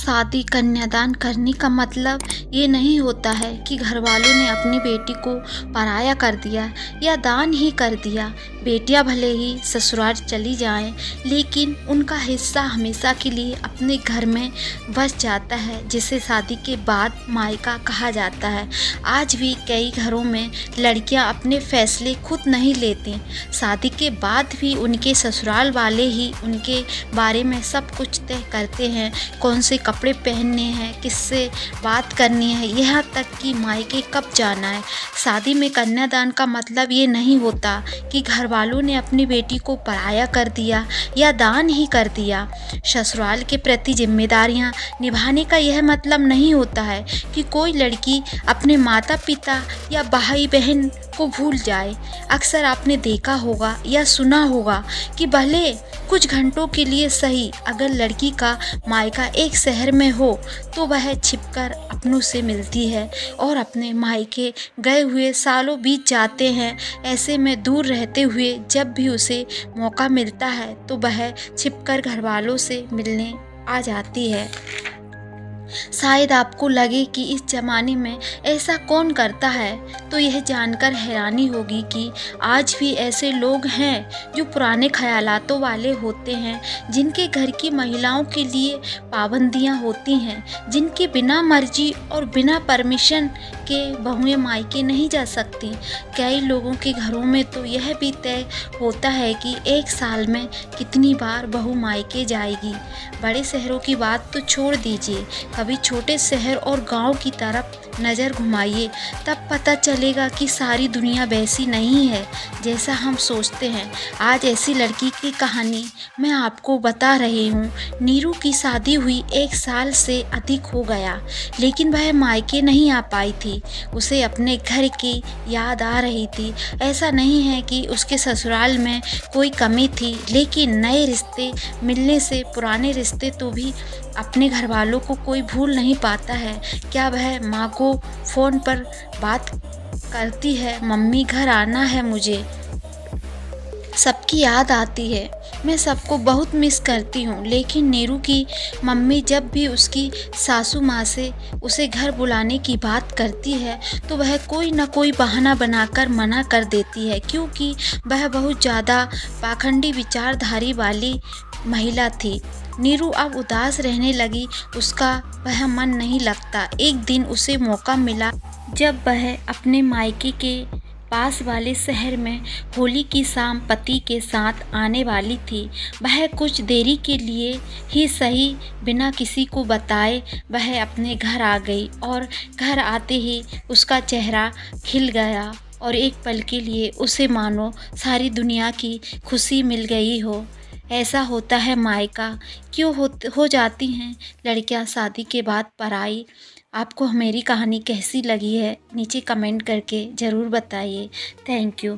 शादी कन्यादान करने का मतलब ये नहीं होता है कि घर वालों ने अपनी बेटी को पराया कर दिया या दान ही कर दिया। बेटियां भले ही ससुराल चली जाएं, लेकिन उनका हिस्सा हमेशा के लिए अपने घर में बस जाता है, जिसे शादी के बाद मायका कहा जाता है। आज भी कई घरों में लड़कियां अपने फैसले खुद नहीं लेती। शादी के बाद भी उनके ससुराल वाले ही उनके बारे में सब कुछ तय करते हैं, कौन से कपड़े पहनने हैं, किससे बात करनी है, यहाँ तक कि मायके कब जाना है। शादी में कन्यादान का मतलब ये नहीं होता कि घर वालों ने अपनी बेटी को पराया कर दिया या दान ही कर दिया। ससुराल के प्रति जिम्मेदारियां निभाने का यह मतलब नहीं होता है कि कोई लड़की अपने माता पिता या भाई बहन को भूल जाए। अक्सर आपने देखा होगा या सुना होगा कि भले कुछ घंटों के लिए सही, अगर लड़की का मायका एक शहर में हो तो वह छिपकर अपनों से मिलती है और अपने मायके गए हुए सालों बीत जाते हैं। ऐसे में दूर रहते हुए जब भी उसे मौका मिलता है तो वह छिपकर घर वालों से मिलने आ जाती है। शायद आपको लगे कि इस ज़माने में ऐसा कौन करता है, तो यह जानकर हैरानी होगी कि आज भी ऐसे लोग हैं जो पुराने ख्यालातों वाले होते हैं, जिनके घर की महिलाओं के लिए पाबंदियां होती हैं, जिनके बिना मर्जी और बिना परमिशन के बहुएं मायके नहीं जा सकती। कई लोगों के घरों में तो यह भी तय होता है कि एक साल में कितनी बार बहू मायके जाएगी। बड़े शहरों की बात तो छोड़ दीजिए, कभी छोटे शहर और गांव की तरफ नज़र घुमाइए, तब पता चलेगा कि सारी दुनिया वैसी नहीं है जैसा हम सोचते हैं। आज ऐसी लड़की की कहानी मैं आपको बता रही हूँ। नीरू की शादी हुई 1 साल से अधिक हो गया, लेकिन वह मायके नहीं आ पाई थी। उसे अपने घर की याद आ रही थी। ऐसा नहीं है कि उसके ससुराल में कोई कमी थी, लेकिन नए रिश्ते मिलने से पुराने रिश्ते तो भी अपने घर वालों को कोई भूल नहीं पाता है। क्या वह माँ को फ़ोन पर बात करती है, मम्मी घर आना है मुझे, सबकी याद आती है, मैं सबको बहुत मिस करती हूँ। लेकिन नीरू की मम्मी जब भी उसकी सासू माँ से उसे घर बुलाने की बात करती है तो वह कोई ना कोई बहाना बनाकर मना कर देती है, क्योंकि वह बहुत ज़्यादा पाखंडी विचारधारी वाली महिला थी। नीरू अब उदास रहने लगी, उसका वह मन नहीं लगता। एक दिन उसे मौका मिला जब वह अपने मायके के पास वाले शहर में होली की शाम पति के साथ आने वाली थी। वह कुछ देरी के लिए ही सही, बिना किसी को बताए वह अपने घर आ गई और घर आते ही उसका चेहरा खिल गया और एक पल के लिए उसे मानो सारी दुनिया की खुशी मिल गई हो। ऐसा होता है मायका, क्यों हो जाती हैं लड़कियां शादी के बाद पराई। आपको मेरी कहानी कैसी लगी है नीचे कमेंट करके ज़रूर बताइए। Thank you.